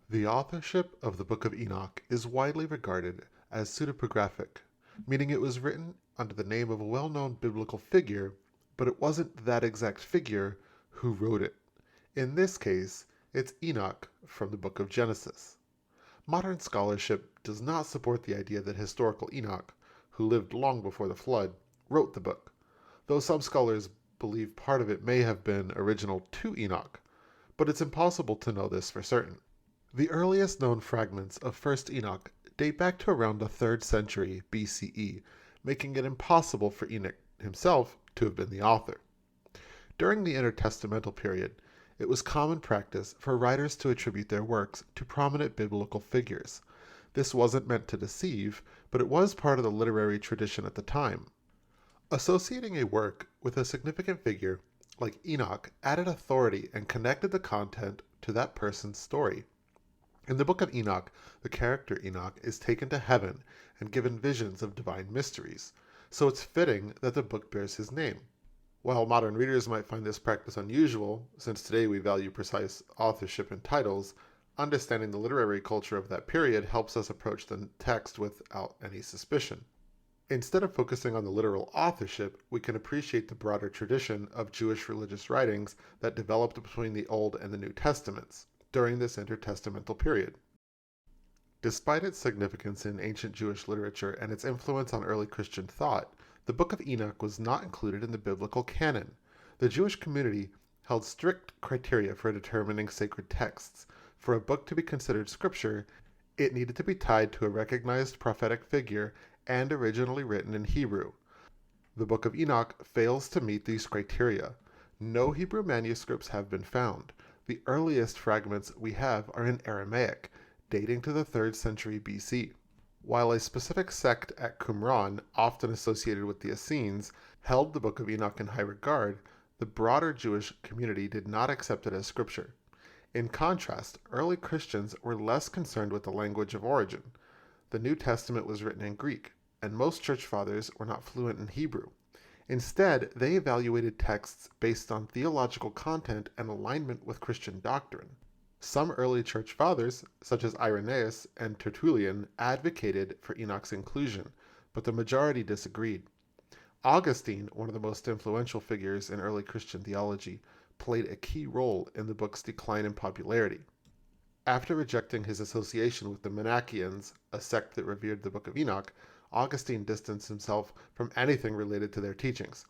The authorship of the Book of Enoch is widely regarded as pseudepigraphic, meaning it was written under the name of a well-known biblical figure, but it wasn't that exact figure who wrote it. In this case, it's Enoch from the Book of Genesis. Modern scholarship does not support the idea that historical Enoch, who lived long before the flood, wrote the book, though some scholars believe part of it may have been original to Enoch, but it's impossible to know this for certain. The earliest known fragments of 1st Enoch date back to around the 3rd century BCE, making it impossible for Enoch himself to have been the author. During the intertestamental period, it was common practice for writers to attribute their works to prominent biblical figures. This wasn't meant to deceive, but it was part of the literary tradition at the time. Associating a work with a significant figure, like Enoch, added authority and connected the content to that person's story. In the Book of Enoch, the character Enoch is taken to heaven and given visions of divine mysteries, so it's fitting that the book bears his name. While modern readers might find this practice unusual, since today we value precise authorship in titles, understanding the literary culture of that period helps us approach the text without any suspicion. Instead of focusing on the literal authorship, we can appreciate the broader tradition of Jewish religious writings that developed between the Old and the New Testaments during this intertestamental period. Despite its significance in ancient Jewish literature and its influence on early Christian thought, the Book of Enoch was not included in the biblical canon. The Jewish community held strict criteria for determining sacred texts. For a book to be considered scripture, it needed to be tied to a recognized prophetic figure and originally written in Hebrew. The Book of Enoch fails to meet these criteria. No Hebrew manuscripts have been found. The earliest fragments we have are in Aramaic, dating to the 3rd century BC. While a specific sect at Qumran, often associated with the Essenes, held the Book of Enoch in high regard, the broader Jewish community did not accept it as scripture. In contrast, early Christians were less concerned with the language of origin. The New Testament was written in Greek, and most church fathers were not fluent in Hebrew. Instead, they evaluated texts based on theological content and alignment with Christian doctrine. Some early church fathers, such as Irenaeus and Tertullian, advocated for Enoch's inclusion, but the majority disagreed. Augustine, one of the most influential figures in early Christian theology, played a key role in the book's decline in popularity. After rejecting his association with the Manichaeans, a sect that revered the Book of Enoch, Augustine distanced himself from anything related to their teachings.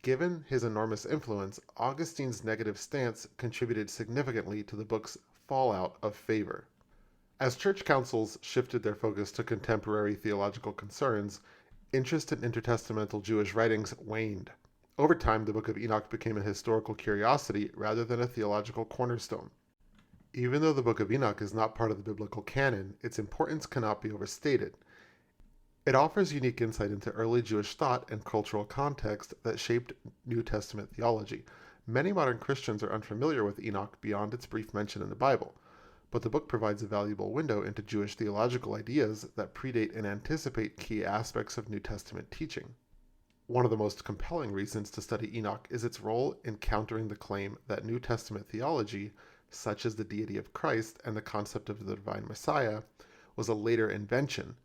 Given his enormous influence, Augustine's negative stance contributed significantly to the book's fallout of favor. As church councils shifted their focus to contemporary theological concerns, interest in intertestamental Jewish writings waned. Over time, the Book of Enoch became a historical curiosity rather than a theological cornerstone. Even though the Book of Enoch is not part of the biblical canon, its importance cannot be overstated. It offers unique insight into early Jewish thought and cultural context that shaped New Testament theology. Many modern Christians are unfamiliar with Enoch beyond its brief mention in the Bible, but the book provides a valuable window into Jewish theological ideas that predate and anticipate key aspects of New Testament teaching. One of the most compelling reasons to study Enoch is its role in countering the claim that New Testament theology, such as the deity of Christ and the concept of the divine Messiah, was a later invention.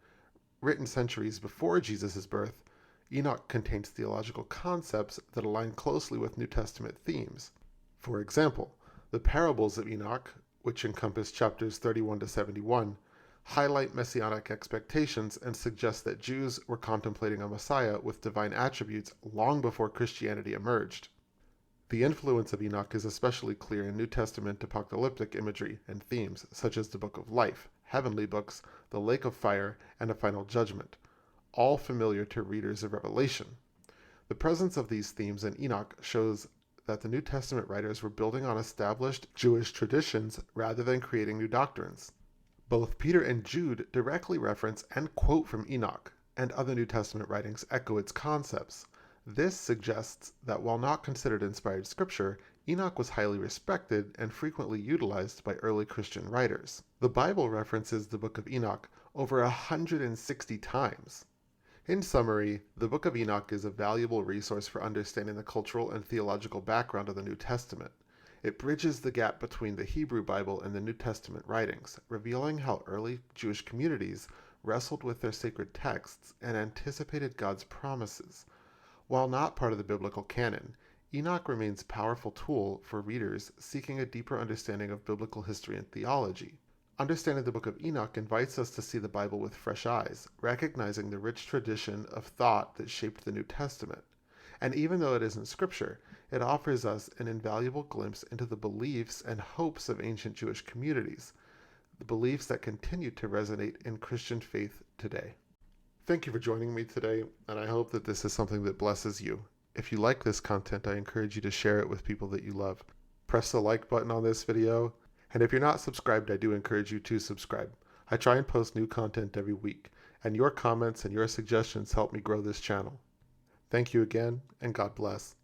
Written centuries before Jesus' birth, Enoch contains theological concepts that align closely with New Testament themes. For example, the parables of Enoch, which encompass chapters 31 to 71, highlight messianic expectations and suggest that Jews were contemplating a Messiah with divine attributes long before Christianity emerged. The influence of Enoch is especially clear in New Testament apocalyptic imagery and themes, such as the Book of Life, heavenly books, the lake of fire, and a final judgment, all familiar to readers of Revelation. The presence of these themes in Enoch shows that the New Testament writers were building on established Jewish traditions rather than creating new doctrines. Both Peter and Jude directly reference and quote from Enoch, and other New Testament writings echo its concepts. This suggests that while not considered inspired scripture, Enoch was highly respected and frequently utilized by early Christian writers. The Bible references the Book of Enoch over 160 times. In summary, the Book of Enoch is a valuable resource for understanding the cultural and theological background of the New Testament. It bridges the gap between the Hebrew Bible and the New Testament writings, revealing how early Jewish communities wrestled with their sacred texts and anticipated God's promises. While not part of the biblical canon, Enoch remains a powerful tool for readers seeking a deeper understanding of biblical history and theology. Understanding the Book of Enoch invites us to see the Bible with fresh eyes, recognizing the rich tradition of thought that shaped the New Testament. And even though it isn't scripture, it offers us an invaluable glimpse into the beliefs and hopes of ancient Jewish communities, the beliefs that continue to resonate in Christian faith today. Thank you for joining me today, and I hope that this is something that blesses you. If you like this content, I encourage you to share it with people that you love. Press the like button on this video, and if you're not subscribed, I do encourage you to subscribe. I try and post new content every week, and your comments and your suggestions help me grow this channel. Thank you again, and God bless.